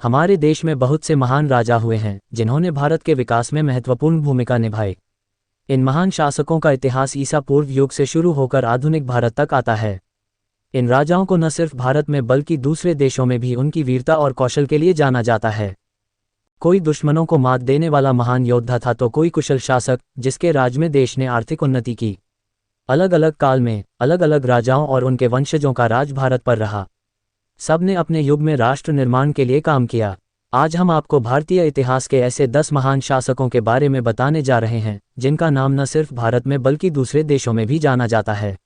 हमारे देश में बहुत से महान राजा हुए हैं जिन्होंने भारत के विकास में महत्वपूर्ण भूमिका निभाई। इन महान शासकों का इतिहास ईसा पूर्व युग से शुरू होकर आधुनिक भारत तक आता है। इन राजाओं को न सिर्फ भारत में बल्कि दूसरे देशों में भी उनकी वीरता और कौशल के लिए जाना जाता है। कोई दुश्मनों को मात देने वाला महान योद्धा था तो कोई कुशल शासक जिसके राज में देश ने आर्थिक उन्नति की। अलग अलग काल में अलग अलग राजाओं और उनके वंशजों का राज भारत पर रहा। सब ने अपने युग में राष्ट्र निर्माण के लिए काम किया। आज हम आपको भारतीय इतिहास के ऐसे 10 महान शासकों के बारे में बताने जा रहे हैं जिनका नाम न सिर्फ भारत में बल्कि दूसरे देशों में भी जाना जाता है।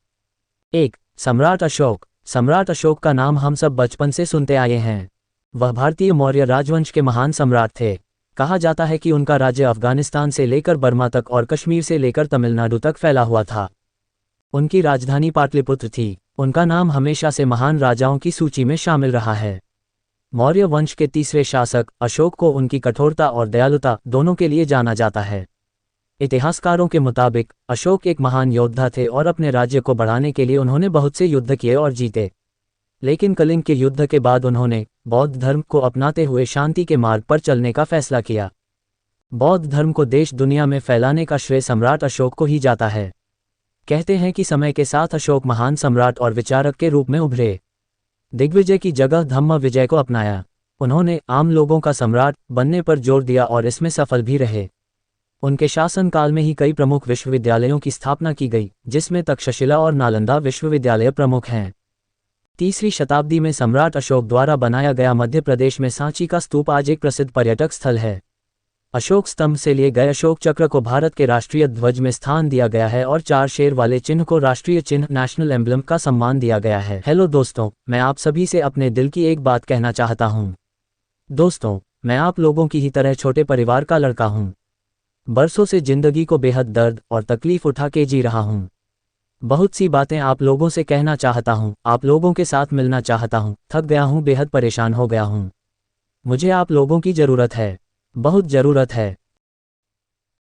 1. सम्राट अशोक। सम्राट अशोक का नाम हम सब बचपन से सुनते आए हैं। वह भारतीय मौर्य राजवंश के महान सम्राट थे। कहा जाता है कि उनका राज्य अफगानिस्तान से लेकर बर्मा तक और कश्मीर से लेकर तमिलनाडु तक फैला हुआ था। उनकी राजधानी पाटलिपुत्र थी। उनका नाम हमेशा से महान राजाओं की सूची में शामिल रहा है। मौर्य वंश के तीसरे शासक अशोक को उनकी कठोरता और दयालुता दोनों के लिए जाना जाता है। इतिहासकारों के मुताबिक अशोक एक महान योद्धा थे और अपने राज्य को बढ़ाने के लिए उन्होंने बहुत से युद्ध किए और जीते। लेकिन कलिंग के युद्ध के बाद उन्होंने बौद्ध धर्म को अपनाते हुए शांति के मार्ग पर चलने का फैसला किया। बौद्ध धर्म को देश दुनिया में फैलाने का श्रेय सम्राट अशोक को ही जाता है। कहते हैं कि समय के साथ अशोक महान सम्राट और विचारक के रूप में उभरे। दिग्विजय की जगह धम्म विजय को अपनाया। उन्होंने आम लोगों का सम्राट बनने पर जोर दिया और इसमें सफल भी रहे। उनके शासनकाल में ही कई प्रमुख विश्वविद्यालयों की स्थापना की गई, जिसमें तक्षशिला और नालंदा विश्वविद्यालय प्रमुख हैं। 3वीं शताब्दी में सम्राट अशोक द्वारा बनाया गया मध्य प्रदेश में सांची का स्तूप आज एक प्रसिद्ध पर्यटक स्थल है। अशोक स्तंभ से लिए गए अशोक चक्र को भारत के राष्ट्रीय ध्वज में स्थान दिया गया है और 4 शेर वाले चिन्ह को राष्ट्रीय चिन्ह नेशनल एम्बलम का सम्मान दिया गया है। हेलो दोस्तों, मैं आप सभी से अपने दिल की एक बात कहना चाहता हूं। दोस्तों, मैं आप लोगों की ही तरह छोटे परिवार का लड़का हूं। बरसों से जिंदगी को बेहद दर्द और तकलीफ उठा के जी रहा हूं। बहुत सी बातें आप लोगों से कहना चाहता हूं, आप लोगों के साथ मिलना चाहता हूं। थक गया हूं, बेहद परेशान हो गया हूं। मुझे आप लोगों की जरूरत है, बहुत जरूरत है।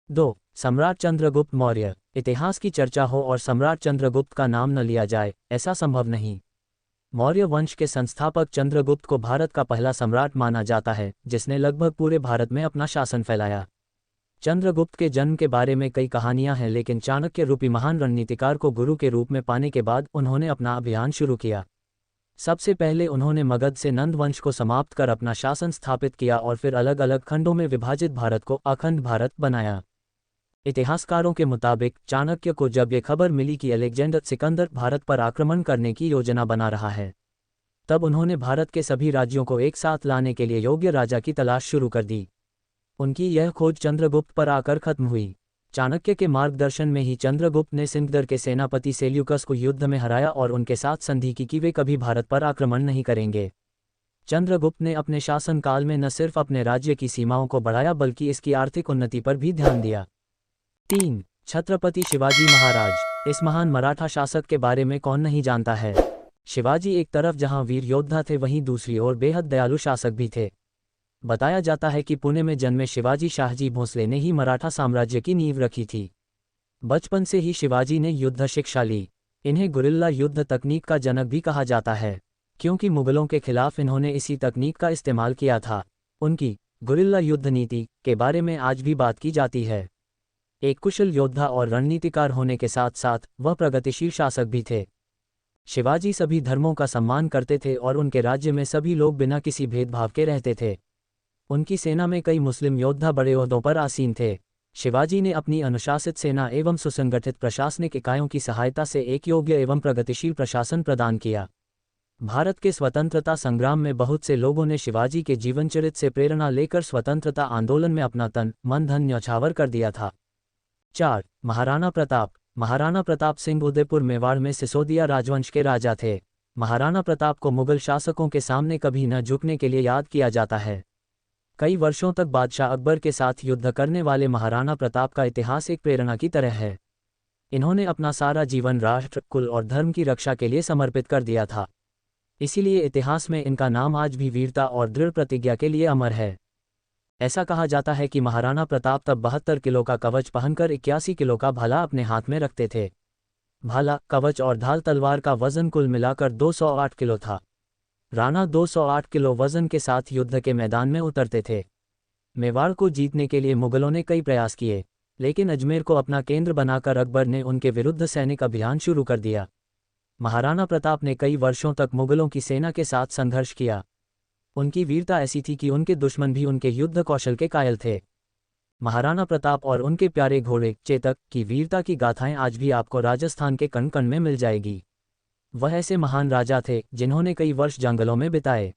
2. सम्राट चंद्रगुप्त मौर्य। इतिहास की चर्चा हो और सम्राट चंद्रगुप्त का नाम न लिया जाए, ऐसा संभव नहीं। मौर्य वंश के संस्थापक चंद्रगुप्त को भारत का पहला सम्राट माना जाता है, जिसने लगभग पूरे भारत में अपना शासन फैलाया। चंद्रगुप्त के जन्म के बारे में कई कहानियां हैं, लेकिन चाणक्य रूपी महान रणनीतिकार को गुरु के रूप में पाने के बाद उन्होंने अपना अभियान शुरू किया। सबसे पहले उन्होंने मगध से नंद वंश को समाप्त कर अपना शासन स्थापित किया और फिर अलग अलग खंडों में विभाजित भारत को अखंड भारत बनाया। इतिहासकारों के मुताबिक चाणक्य को जब ये खबर मिली कि अलेक्जेंडर सिकंदर भारत पर आक्रमण करने की योजना बना रहा है, तब उन्होंने भारत के सभी राज्यों को एक साथ लाने के लिए योग्य राजा की तलाश शुरू कर दी। उनकी यह खोज चंद्रगुप्त पर आकर खत्म हुई। चाणक्य के मार्गदर्शन में ही चंद्रगुप्त ने सिकंदर के सेनापति सेल्यूकस को युद्ध में हराया और उनके साथ संधि की कि वे कभी भारत पर आक्रमण नहीं करेंगे। चंद्रगुप्त ने अपने शासनकाल में न सिर्फ अपने राज्य की सीमाओं को बढ़ाया बल्कि इसकी आर्थिक उन्नति पर भी ध्यान दिया। 3. छत्रपति शिवाजी महाराज। इस महान मराठा शासक के बारे में कौन नहीं जानता है। शिवाजी एक तरफ जहां वीर योद्धा थे, वहीं दूसरी ओर बेहद दयालु शासक भी थे। बताया जाता है कि पुणे में जन्मे शिवाजी शाहजी भोसले ने ही मराठा साम्राज्य की नींव रखी थी। बचपन से ही शिवाजी ने युद्ध शिक्षा ली। इन्हें गुरिल्ला युद्ध तकनीक का जनक भी कहा जाता है, क्योंकि मुगलों के खिलाफ इन्होंने इसी तकनीक का इस्तेमाल किया था। उनकी गुरिल्ला युद्ध नीति के बारे में आज भी बात की जाती है। एक कुशल योद्धा और रणनीतिकार होने के साथ साथ वह प्रगतिशील शासक भी थे। शिवाजी सभी धर्मों का सम्मान करते थे और उनके राज्य में सभी लोग बिना किसी भेदभाव के रहते थे। उनकी सेना में कई मुस्लिम योद्धा बड़े ओहदों पर आसीन थे। शिवाजी ने अपनी अनुशासित सेना एवं सुसंगठित प्रशासनिक इकाइयों की सहायता से एक योग्य एवं प्रगतिशील प्रशासन प्रदान किया। भारत के स्वतंत्रता संग्राम में बहुत से लोगों ने शिवाजी के जीवनचरित से प्रेरणा लेकर स्वतंत्रता आंदोलन में अपना तन मन धन न्यौछावर कर दिया था। 4. महाराणा प्रताप। महाराणा प्रताप सिंह उदयपुर मेवाड़ में सिसोदिया राजवंश के राजा थे। महाराणा प्रताप को मुगल शासकों के सामने कभी न झुकने के लिए याद किया जाता है। कई वर्षों तक बादशाह अकबर के साथ युद्ध करने वाले महाराणा प्रताप का इतिहास एक प्रेरणा की तरह है। इन्होंने अपना सारा जीवन राष्ट्र, कुल और धर्म की रक्षा के लिए समर्पित कर दिया था। इसीलिए इतिहास में इनका नाम आज भी वीरता और दृढ़ प्रतिज्ञा के लिए अमर है। ऐसा कहा जाता है कि महाराणा प्रताप तब 72 किलो का कवच पहनकर 81 किलो का भाला अपने हाथ में रखते थे। भाला, कवच और ढाल तलवार का वजन कुल मिलाकर 208 किलो था। राणा 208 किलो वजन के साथ युद्ध के मैदान में उतरते थे। मेवाड़ को जीतने के लिए मुगलों ने कई प्रयास किए, लेकिन अजमेर को अपना केंद्र बनाकर अकबर ने उनके विरुद्ध सैनिक अभियान शुरू कर दिया। महाराणा प्रताप ने कई वर्षों तक मुगलों की सेना के साथ संघर्ष किया। उनकी वीरता ऐसी थी कि उनके दुश्मन भी उनके युद्ध कौशल के कायल थे। महाराणा प्रताप और उनके प्यारे घोड़े चेतक की वीरता की गाथाएं आज भी आपको राजस्थान के कण कण में मिल जाएगी। वह ऐसे महान राजा थे जिन्होंने कई वर्ष जंगलों में बिताए,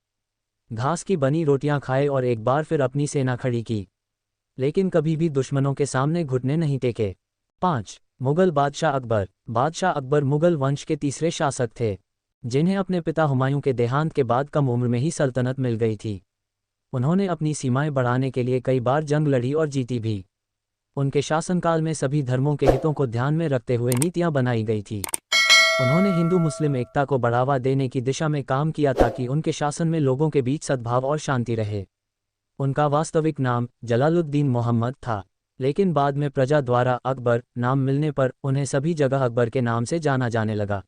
घास की बनी रोटियां खाए और एक बार फिर अपनी सेना खड़ी की, लेकिन कभी भी दुश्मनों के सामने घुटने नहीं टेके। 5. मुगल बादशाह अकबर। बादशाह अकबर मुगल वंश के तीसरे शासक थे, जिन्हें अपने पिता हुमायूं के देहांत के बाद कम उम्र में ही सल्तनत मिल गई थी। उन्होंने अपनी सीमाएं बढ़ाने के लिए कई बार जंग लड़ी और जीती भी। उनके शासनकाल में सभी धर्मों के हितों को ध्यान में रखते हुए नीतियां बनाई गई थी। उन्होंने हिंदू मुस्लिम एकता को बढ़ावा देने की दिशा में काम किया ताकि उनके शासन में लोगों के बीच सद्भाव और शांति रहे। उनका वास्तविक नाम जलालुद्दीन मोहम्मद था, लेकिन बाद में प्रजा द्वारा अकबर नाम मिलने पर उन्हें सभी जगह अकबर के नाम से जाना जाने लगा।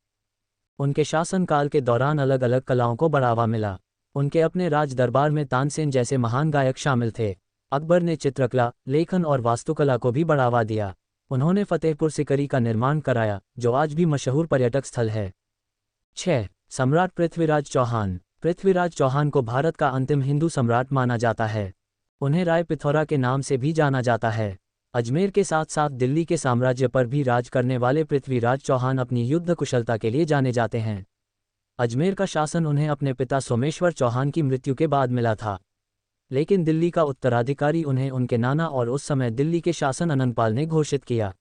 उनके शासनकाल के दौरान अलग अलग कलाओं को बढ़ावा मिला। उनके अपने राज दरबार में तानसेन जैसे महान गायक शामिल थे। अकबर ने चित्रकला, लेखन और वास्तुकला को भी बढ़ावा दिया। उन्होंने फतेहपुर सिकरी का निर्माण कराया, जो आज भी मशहूर पर्यटक स्थल है। 6. सम्राट पृथ्वीराज चौहान। पृथ्वीराज चौहान को भारत का अंतिम हिंदू सम्राट माना जाता है। उन्हें राय पिथौरा के नाम से भी जाना जाता है। अजमेर के साथ साथ दिल्ली के साम्राज्य पर भी राज करने वाले पृथ्वीराज चौहान अपनी युद्ध कुशलता के लिए जाने जाते हैं। अजमेर का शासन उन्हें अपने पिता सोमेश्वर चौहान की मृत्यु के बाद मिला था, लेकिन दिल्ली का उत्तराधिकारी उन्हें उनके नाना और उस समय दिल्ली के शासन अनंतपाल ने घोषित किया।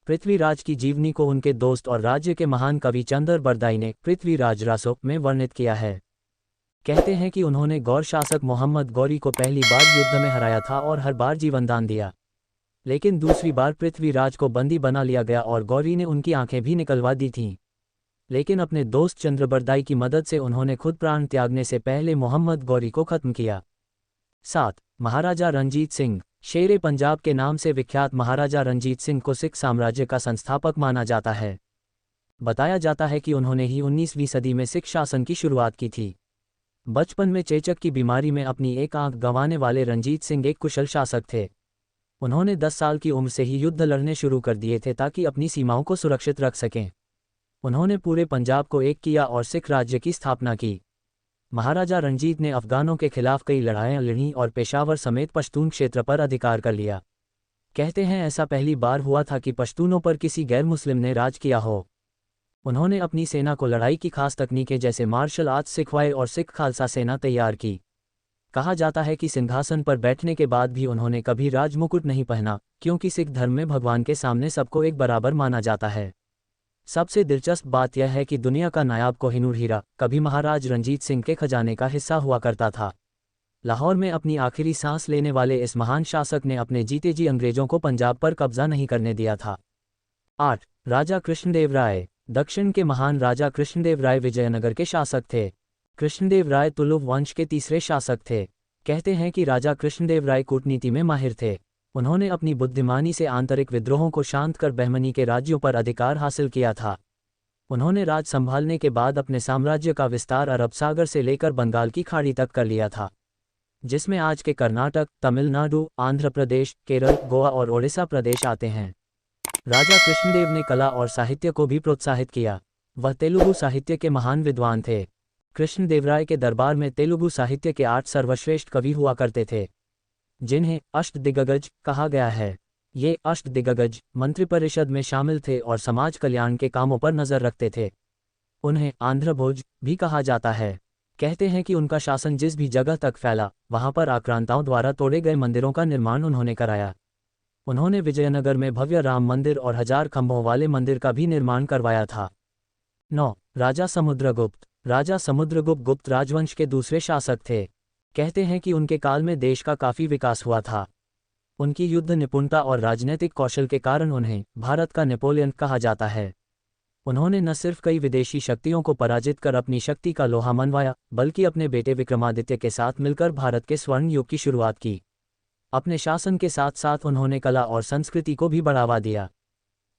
पृथ्वीराज की जीवनी को उनके दोस्त और राज्य के महान कवि चंद्र बरदाई ने पृथ्वीराज रासो में वर्णित किया है। कहते हैं कि उन्होंने गौर शासक मोहम्मद गौरी को पहली बार युद्ध में हराया था और हर बार जीवनदान दिया, लेकिन दूसरी बार पृथ्वीराज को बंदी बना लिया गया और गौरी ने उनकी आंखें भी निकलवा दी थीं। लेकिन अपने दोस्त चंद्रबरदाई की मदद से उन्होंने खुद प्राण त्यागने से पहले मोहम्मद गौरी को खत्म किया। 7. महाराजा रंजीत सिंह। शेरे पंजाब के नाम से विख्यात महाराजा रंजीत सिंह को सिख साम्राज्य का संस्थापक माना जाता है। बताया जाता है कि उन्होंने ही 19वीं सदी में सिख शासन की शुरुआत की थी। बचपन में चेचक की बीमारी में अपनी एक आंख गंवाने वाले रंजीत सिंह एक कुशल शासक थे। उन्होंने 10 साल की उम्र से ही युद्ध लड़ने शुरू कर दिए थे ताकि अपनी सीमाओं को सुरक्षित रख सकें। उन्होंने पूरे पंजाब को एक किया और सिख राज्य की स्थापना की। महाराजा रंजीत ने अफगानों के खिलाफ कई लड़ाइयां लड़ी और पेशावर समेत पश्तून क्षेत्र पर अधिकार कर लिया। कहते हैं ऐसा पहली बार हुआ था कि पश्तूनों पर किसी गैर मुस्लिम ने राज किया हो। उन्होंने अपनी सेना को लड़ाई की खास तकनीकें जैसे मार्शल आर्ट्स सिखवाए और सिख खालसा सेना तैयार की। कहा जाता है कि सिंहासन पर बैठने के बाद भी उन्होंने कभी राजमुकुट नहीं पहना, क्योंकि सिख धर्म में भगवान के सामने सबको एक बराबर माना जाता है। सबसे दिलचस्प बात यह है कि दुनिया का नायाब कोहिनूर हीरा कभी महाराज रंजीत सिंह के खजाने का हिस्सा हुआ करता था। लाहौर में अपनी आखिरी सांस लेने वाले इस महान शासक ने अपने जीते जी अंग्रेजों को पंजाब पर कब्जा नहीं करने दिया था। 8. राजा कृष्णदेव राय। दक्षिण के महान राजा कृष्णदेव राय विजयनगर के शासक थे। कृष्णदेव राय तुलुव वंश के तीसरे शासक थे। कहते हैं कि राजा कृष्णदेव राय कूटनीति में माहिर थे। उन्होंने अपनी बुद्धिमानी से आंतरिक विद्रोहों को शांत कर बहमनी के राज्यों पर अधिकार हासिल किया था। उन्होंने राज संभालने के बाद अपने साम्राज्य का विस्तार अरब सागर से लेकर बंगाल की खाड़ी तक कर लिया था, जिसमें आज के कर्नाटक, तमिलनाडु, आंध्र प्रदेश, केरल, गोवा और ओडिशा प्रदेश आते हैं। राजा कृष्णदेव ने कला और साहित्य को भी प्रोत्साहित किया। वह तेलुगु साहित्य के महान विद्वान थे। कृष्णदेवराय के दरबार में तेलुगु साहित्य के 8 सर्वश्रेष्ठ कवि हुआ करते थे, जिन्हें अष्टदिग्गज कहा गया है। ये अष्टदिग्गज मंत्रिपरिषद में शामिल थे और समाज कल्याण के कामों पर नजर रखते थे। उन्हें आंध्र भोज भी कहा जाता है। कहते हैं कि उनका शासन जिस भी जगह तक फैला, वहां पर आक्रांताओं द्वारा तोड़े गए मंदिरों का निर्माण उन्होंने कराया। उन्होंने विजयनगर में भव्य राम मंदिर और 1000 खंभों वाले मंदिर का भी निर्माण करवाया था। 9. राजा समुद्रगुप्त। राजा समुद्रगुप्त गुप्त राजवंश के दूसरे शासक थे। कहते हैं कि उनके काल में देश का काफी विकास हुआ था। उनकी युद्ध निपुणता और राजनीतिक कौशल के कारण उन्हें भारत का नेपोलियन कहा जाता है। उन्होंने न सिर्फ कई विदेशी शक्तियों को पराजित कर अपनी शक्ति का लोहा मनवाया, बल्कि अपने बेटे विक्रमादित्य के साथ मिलकर भारत के स्वर्ण युग की शुरुआत की। अपने शासन के साथ साथ उन्होंने कला और संस्कृति को भी बढ़ावा दिया।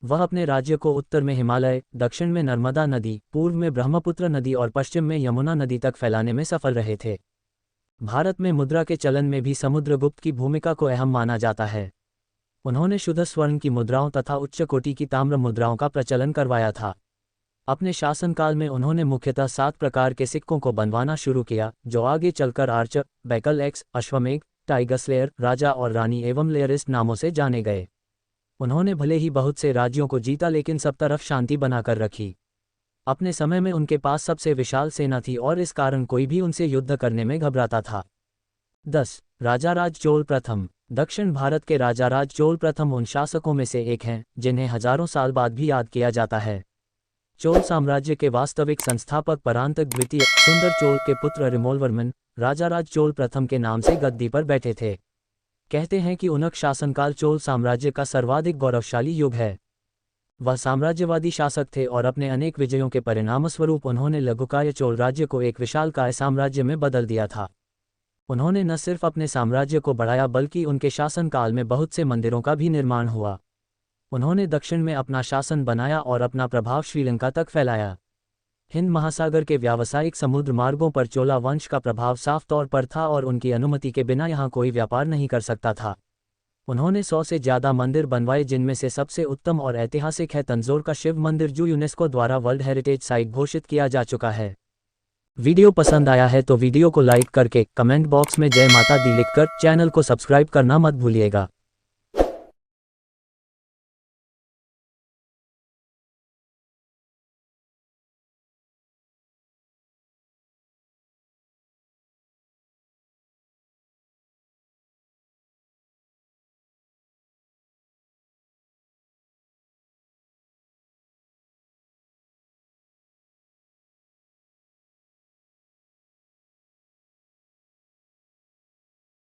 वह अपने राज्य को उत्तर में हिमालय, दक्षिण में नर्मदा नदी, पूर्व में ब्रह्मपुत्र नदी और पश्चिम में यमुना नदी तक फैलाने में सफल रहे थे। भारत में मुद्रा के चलन में भी समुद्रगुप्त की भूमिका को अहम माना जाता है। उन्होंने शुद्ध स्वर्ण की मुद्राओं तथा उच्च कोटि की ताम्र मुद्राओं का प्रचलन करवाया था। अपने शासनकाल में उन्होंने मुख्यतः 7 प्रकार के सिक्कों को बनवाना शुरू किया, जो आगे चलकर आर्चर, बैकल एक्स, अश्वमेघ, टाइगर स्लेयर, राजा और रानी एवं लेयरिस्ट नामों से जाने गए। उन्होंने भले ही बहुत से राज्यों को जीता, लेकिन सब तरफ शांति बनाकर रखी। अपने समय में उनके पास सबसे विशाल सेना थी और इस कारण कोई भी उनसे युद्ध करने में घबराता था। 10. राजाराज चोल प्रथम। दक्षिण भारत के राजाराज चोल प्रथम उन शासकों में से एक हैं जिन्हें हजारों साल बाद भी याद किया जाता है। चोल साम्राज्य के वास्तविक संस्थापक परांतक द्वितीय सुंदर चोल के पुत्र रिमोलवर्मन राजाराज चोल प्रथम के नाम से गद्दी पर बैठे थे। कहते हैं कि उनका शासनकाल चोल साम्राज्य का सर्वाधिक गौरवशाली युग है। वह साम्राज्यवादी शासक थे और अपने अनेक विजयों के परिणामस्वरूप उन्होंने लघुकाय चोल राज्य को एक विशालकाय साम्राज्य में बदल दिया था। उन्होंने न सिर्फ अपने साम्राज्य को बढ़ाया, बल्कि उनके शासनकाल में बहुत से मंदिरों का भी निर्माण हुआ। उन्होंने दक्षिण में अपना शासन बनाया और अपना प्रभाव श्रीलंका तक फैलाया। हिंद महासागर के व्यावसायिक समुद्र मार्गों पर चोला वंश का प्रभाव साफ तौर पर था और उनकी अनुमति के बिना यहाँ कोई व्यापार नहीं कर सकता था। उन्होंने 100 से ज़्यादा मंदिर बनवाए, जिनमें से सबसे उत्तम और ऐतिहासिक है तंजौर का शिव मंदिर, जो यूनेस्को द्वारा वर्ल्ड हेरिटेज साइट घोषित किया जा चुका है। वीडियो पसंद आया है तो वीडियो को लाइक करके कमेंट बॉक्स में जय माता दी लिखकर चैनल को सब्सक्राइब करना मत भूलिएगा।